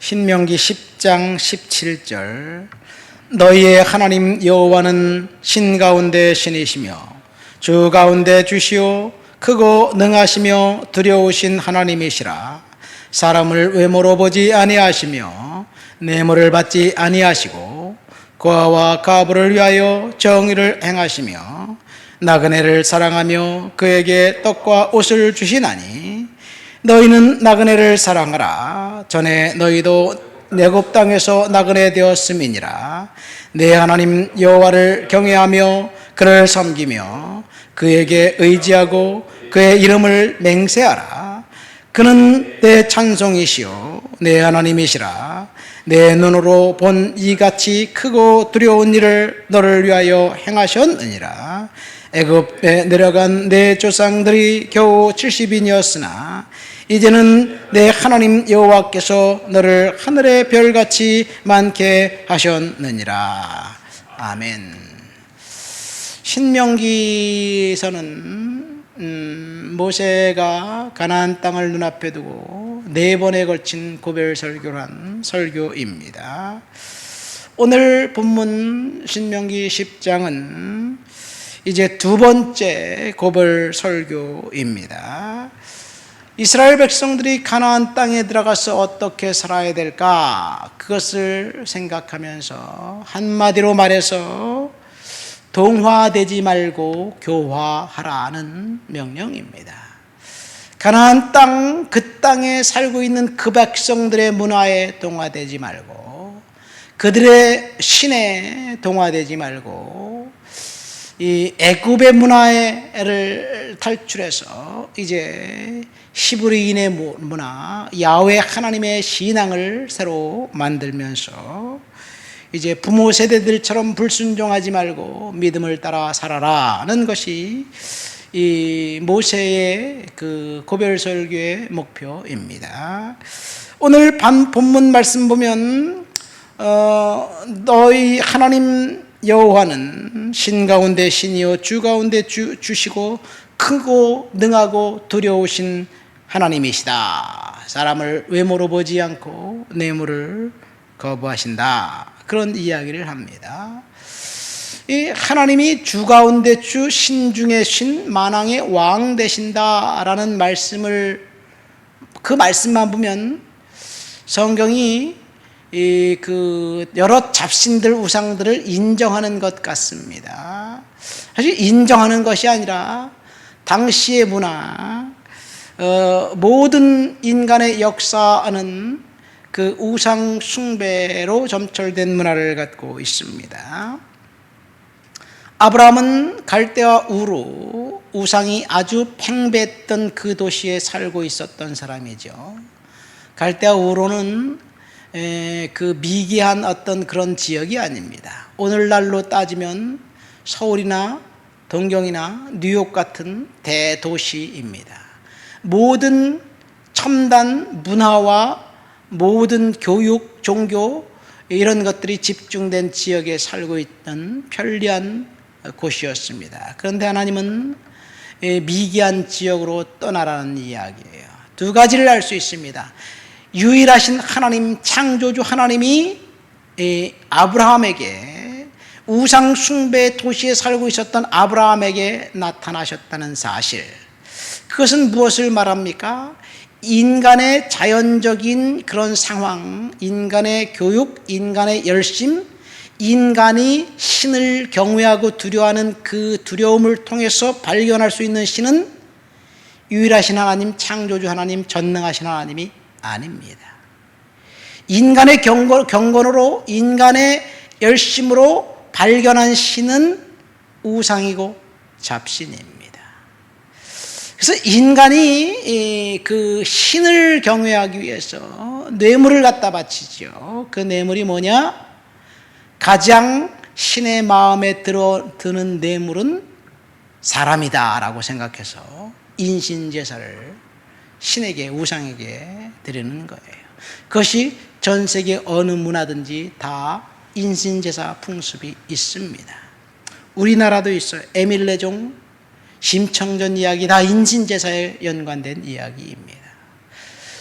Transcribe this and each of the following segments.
신명기 10장 17절 너희의 하나님 여호와는 신 가운데 신이시며 주 가운데 주시오 크고 능하시며 두려우신 하나님이시라. 사람을 외모로 보지 아니하시며 뇌물을 받지 아니하시고 고아와 과부를 위하여 정의를 행하시며 나그네를 사랑하며 그에게 떡과 옷을 주시나니 너희는 나그네를 사랑하라. 전에 너희도 내곱 땅에서 나그네 되었음이니라. 내 하나님 여호와를 경외하며 그를 섬기며 그에게 의지하고 그의 이름을 맹세하라. 그는 내 찬송이시요 내 하나님이시라. 내 눈으로 본 이같이 크고 두려운 일을 너를 위하여 행하셨느니라. 애굽에 내려간 내 조상들이 겨우 70인이었으나 이제는 내 하나님 여호와께서 너를 하늘의 별같이 많게 하셨느니라. 아멘. 신명기서는 모세가 가나안 땅을 눈앞에 두고 4번에 걸친 고별 설교를 한 설교입니다. 오늘 본문 신명기 10장은 이제 2번째 고별 설교입니다. 이스라엘 백성들이 가나안 땅에 들어가서 어떻게 살아야 될까? 그것을 생각하면서 한마디로 말해서 동화되지 말고 교화하라는 명령입니다. 가나안 땅, 그 땅에 살고 있는 그 백성들의 문화에 동화되지 말고 그들의 신에 동화되지 말고 이 애굽의 문화를 탈출해서 이제 히브리인의 문화, 야훼 하나님의 신앙을 새로 만들면서 이제 부모 세대들처럼 불순종하지 말고 믿음을 따라 살아라는 것이 이 모세의 그 고별 설교의 목표입니다. 오늘 본문 말씀 보면 너희 하나님 여호와는 신 가운데 신이요 주 가운데 주시고 크고 능하고 두려우신 하나님이시다. 사람을 외모로 보지 않고 뇌물을 거부하신다. 그런 이야기를 합니다. 이 하나님이 주 가운데 주, 신 중에 신, 만왕의 왕 되신다라는 말씀을 그 말씀만 보면 성경이 그 여러 잡신들 우상들을 인정하는 것 같습니다. 사실 인정하는 것이 아니라 당시의 문화, 모든 인간의 역사는 그 우상 숭배로 점철된 문화를 갖고 있습니다. 아브라함은 갈대아 우르, 우상이 아주 팽배했던 그 도시에 살고 있었던 사람이죠. 갈대아 우르는 그 미개한 어떤 그런 지역이 아닙니다. 오늘날로 따지면 서울이나 동경이나 뉴욕 같은 대도시입니다. 모든 첨단 문화와 모든 교육, 종교 이런 것들이 집중된 지역에 살고 있던 편리한 곳이었습니다. 그런데 하나님은 미개한 지역으로 떠나라는 이야기예요. 두 가지를 알 수 있습니다. 유일하신 하나님, 창조주 하나님이 아브라함에게 우상 숭배 도시에 살고 있었던 아브라함에게 나타나셨다는 사실. 그것은 무엇을 말합니까? 인간의 자연적인 그런 상황, 인간의 교육, 인간의 열심, 인간이 신을 경외하고 두려워하는 그 두려움을 통해서 발견할 수 있는 신은 유일하신 하나님, 창조주 하나님, 전능하신 하나님이 아닙니다. 인간의 경건으로, 인간의 열심으로 발견한 신은 우상이고 잡신입니다. 그래서 인간이 그 신을 경외하기 위해서 뇌물을 갖다 바치죠. 그 뇌물이 뭐냐? 가장 신의 마음에 드는 뇌물은 사람이다 라고 생각해서 인신제사를 신에게, 우상에게 드리는 거예요. 그것이 전 세계 어느 문화든지 다 인신제사 풍습이 있습니다. 우리나라도 있어요. 에밀레종, 심청전 이야기 다 인신제사에 연관된 이야기입니다.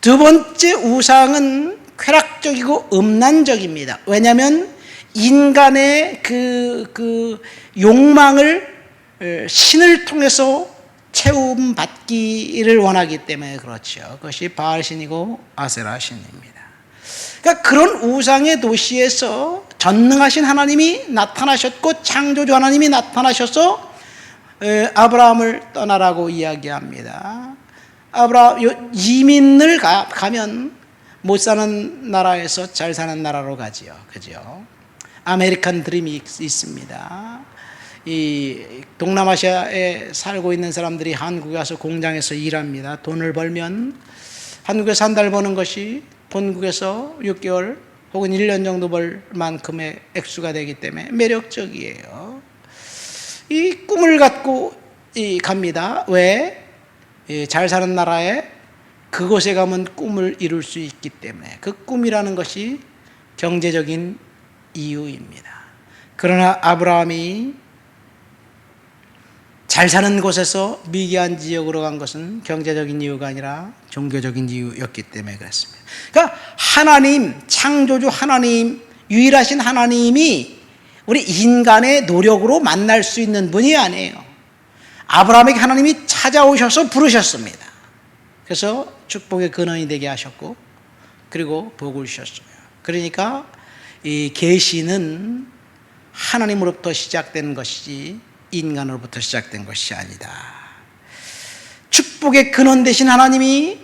두 번째 우상은 쾌락적이고 음란적입니다. 왜냐하면 인간의 그 욕망을 신을 통해서 채움받기를 원하기 때문에 그렇죠. 그것이 바알신이고 아세라 신입니다. 그러니까 그런 우상의 도시에서 전능하신 하나님이 나타나셨고 창조주 하나님이 나타나셔서 아브라함을 떠나라고 이야기합니다. 이민을 가면 못 사는 나라에서 잘 사는 나라로 가지요. 그죠? 아메리칸 드림이 있습니다. 이 동남아시아에 살고 있는 사람들이 한국에 와서 공장에서 일합니다. 돈을 벌면 한국에서 한 달 버는 것이 본국에서 6개월 혹은 1년 정도 벌 만큼의 액수가 되기 때문에 매력적이에요. 이 꿈을 갖고 갑니다. 왜? 잘 사는 나라에 그곳에 가면 꿈을 이룰 수 있기 때문에 그 꿈이라는 것이 경제적인 이유입니다. 그러나 아브라함이 잘 사는 곳에서 미개한 지역으로 간 것은 경제적인 이유가 아니라 종교적인 이유였기 때문에 그렇습니다. 그러니까 하나님, 창조주 하나님, 유일하신 하나님이 우리 인간의 노력으로 만날 수 있는 분이 아니에요. 아브라함에게 하나님이 찾아오셔서 부르셨습니다. 그래서 축복의 근원이 되게 하셨고 그리고 복을 주셨어요. 그러니까 이 계시는 하나님으로부터 시작된 것이지 인간으로부터 시작된 것이 아니다. 축복의 근원 되신 하나님이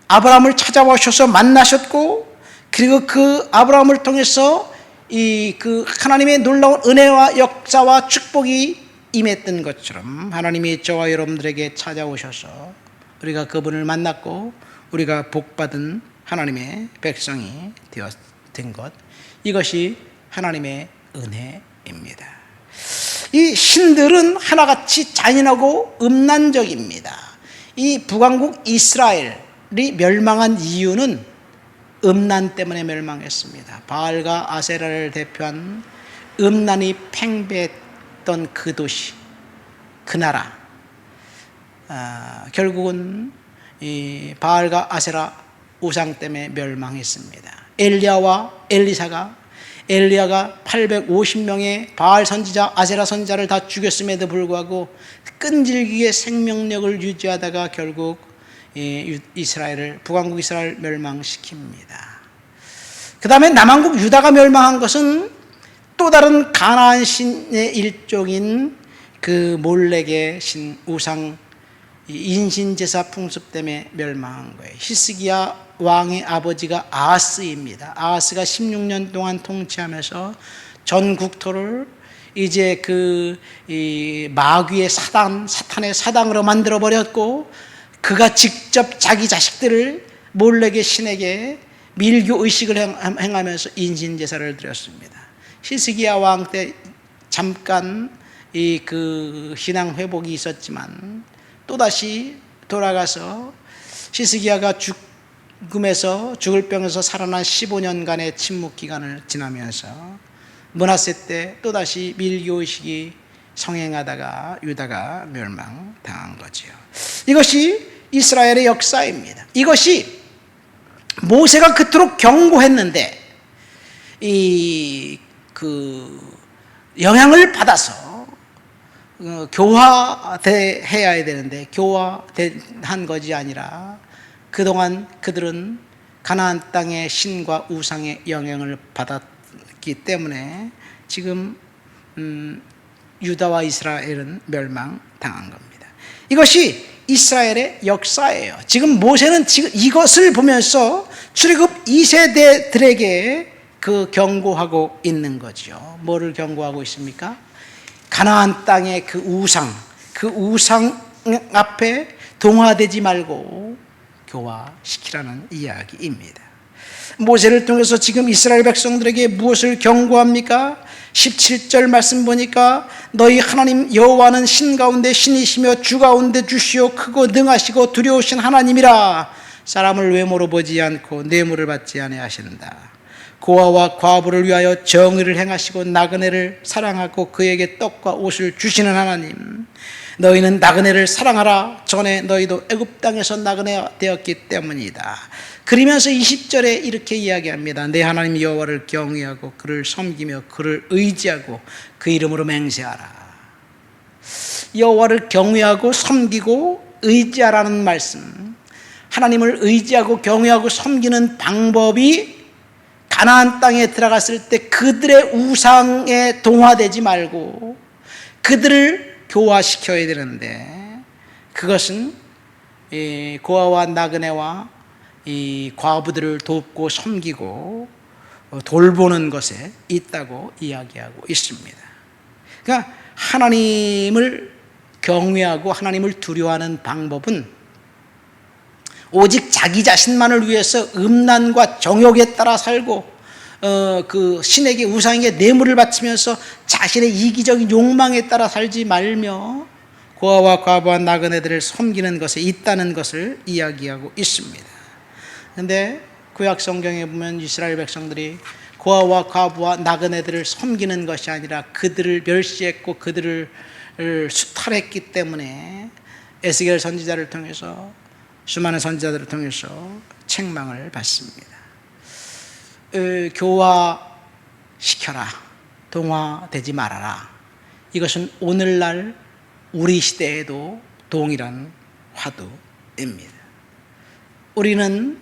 아브라함을 찾아오셔서 만나셨고 그리고 그 아브라함을 통해서 그 하나님의 놀라운 은혜와 역사와 축복이 임했던 것처럼 하나님이 저와 여러분들에게 찾아오셔서 우리가 그분을 만났고 우리가 복받은 하나님의 백성이 된 것, 이것이 하나님의 은혜입니다. 이 신들은 하나같이 잔인하고 음란적입니다. 이 북왕국 이스라엘이 멸망한 이유는 음란 때문에 멸망했습니다. 바알과 아세라를 대표한 음란이 팽배했던 그 도시, 그 나라, 결국은 이 바알과 아세라 우상 때문에 멸망했습니다. 엘리야가 850명의 바알 선지자, 아세라 선지자를 다 죽였음에도 불구하고 끈질기게 생명력을 유지하다가 결국 북왕국 이스라엘 멸망시킵니다. 그 다음에 남왕국 유다가 멸망한 것은 또 다른 가나안 신의 일종인 그 몰렉의 신 우상 인신제사 풍습 때문에 멸망한 거예요. 히스기야 왕의 아버지가 아하스입니다. 아하스가 16년 동안 통치하면서 전 국토를 이제 마귀의 사탄의 사당으로 만들어 버렸고 그가 직접 자기 자식들을 몰렉의 신에게 밀교 의식을 행하면서 인신제사를 드렸습니다. 히스기야 왕 때 잠깐 신앙 회복이 있었지만 또다시 돌아가서 히스기야가 죽을 병에서 살아난 15년간의 침묵 기간을 지나면서 므낫세 때 또다시 밀교의식이 성행하다가 유다가 멸망당한 거죠. 이것이 이스라엘의 역사입니다. 이것이 모세가 그토록 경고했는데 영향을 받아서 교화해야 되는데 교화한 것이 아니라 그동안 그들은 가나안 땅의 신과 우상의 영향을 받았기 때문에 지금 유다와 이스라엘은 멸망당한 겁니다. 이것이 이스라엘의 역사예요. 지금 모세는 지금 이것을 보면서 출애굽 2세대들에게 경고하고 있는 거죠. 뭐를 경고하고 있습니까? 가나안 땅의 그 우상 앞에 동화되지 말고 교화시키라는 이야기입니다. 모세를 통해서 지금 이스라엘 백성들에게 무엇을 경고합니까? 17절 말씀 보니까 너희 하나님 여호와는 신 가운데 신이시며 주 가운데 주시오 크고 능하시고 두려우신 하나님이라. 사람을 외모로 보지 않고 뇌물을 받지 아니하신다. 고아와 과부를 위하여 정의를 행하시고 나그네를 사랑하고 그에게 떡과 옷을 주시는 하나님, 너희는 나그네를 사랑하라. 전에 너희도 애굽 땅에서 나그네 되었기 때문이다. 그러면서 20절에 이렇게 이야기합니다. 내 하나님 여호와를 경외하고 그를 섬기며 그를 의지하고 그 이름으로 맹세하라. 여호와를 경외하고 섬기고 의지하라는 말씀. 하나님을 의지하고 경외하고 섬기는 방법이 가나안 땅에 들어갔을 때 그들의 우상에 동화되지 말고 그들을 교화시켜야 되는데, 그것은 이 고아와 나그네와 이 과부들을 돕고 섬기고 돌보는 것에 있다고 이야기하고 있습니다. 그러니까 하나님을 경외하고 하나님을 두려워하는 방법은 오직 자기 자신만을 위해서 음란과 정욕에 따라 살고 그 신에게 우상에게 뇌물을 바치면서 자신의 이기적인 욕망에 따라 살지 말며 고아와 과부와 나그네들을 섬기는 것에 있다는 것을 이야기하고 있습니다. 그런데 구약 성경에 보면 이스라엘 백성들이 고아와 과부와 나그네들을 섬기는 것이 아니라 그들을 멸시했고 그들을 수탈했기 때문에 에스겔 선지자를 통해서, 수많은 선지자들을 통해서 책망을 받습니다. 교화시켜라, 동화되지 말아라. 이것은 오늘날 우리 시대에도 동일한 화두입니다. 우리는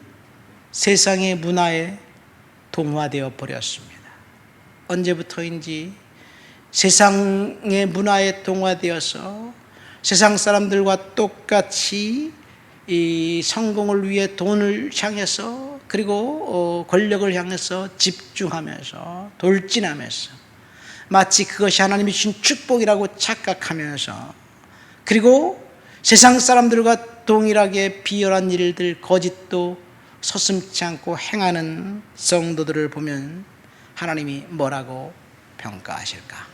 세상의 문화에 동화되어 버렸습니다. 언제부터인지 세상의 문화에 동화되어서 세상 사람들과 똑같이 이 성공을 위해 돈을 향해서, 그리고 권력을 향해서 집중하면서 돌진하면서 마치 그것이 하나님이 주신 축복이라고 착각하면서, 그리고 세상 사람들과 동일하게 비열한 일들, 거짓도 서슴지 않고 행하는 성도들을 보면 하나님이 뭐라고 평가하실까?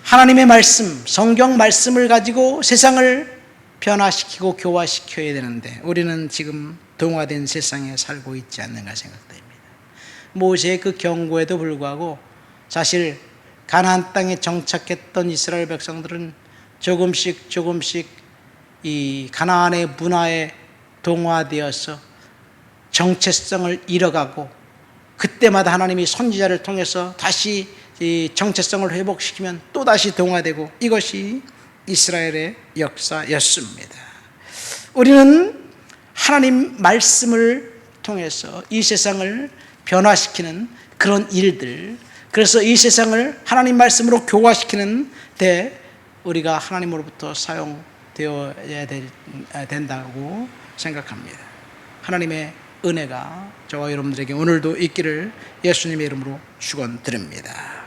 하나님의 말씀, 성경 말씀을 가지고 세상을 변화시키고 교화시켜야 되는데 우리는 지금 동화된 세상에 살고 있지 않는가 생각됩니다. 모세의 그 경고에도 불구하고 사실 가나안 땅에 정착했던 이스라엘 백성들은 조금씩 이 가나안의 문화에 동화되어서 정체성을 잃어가고, 그때마다 하나님이 선지자를 통해서 다시 이 정체성을 회복시키면 또다시 동화되고, 이것이 이스라엘의 역사였습니다. 우리는 하나님 말씀을 통해서 이 세상을 변화시키는 그런 일들, 그래서 이 세상을 하나님 말씀으로 교화시키는 데 우리가 하나님으로부터 사용되어야 된다고 생각합니다. 하나님의 은혜가 저와 여러분들에게 오늘도 있기를 예수님의 이름으로 축원드립니다.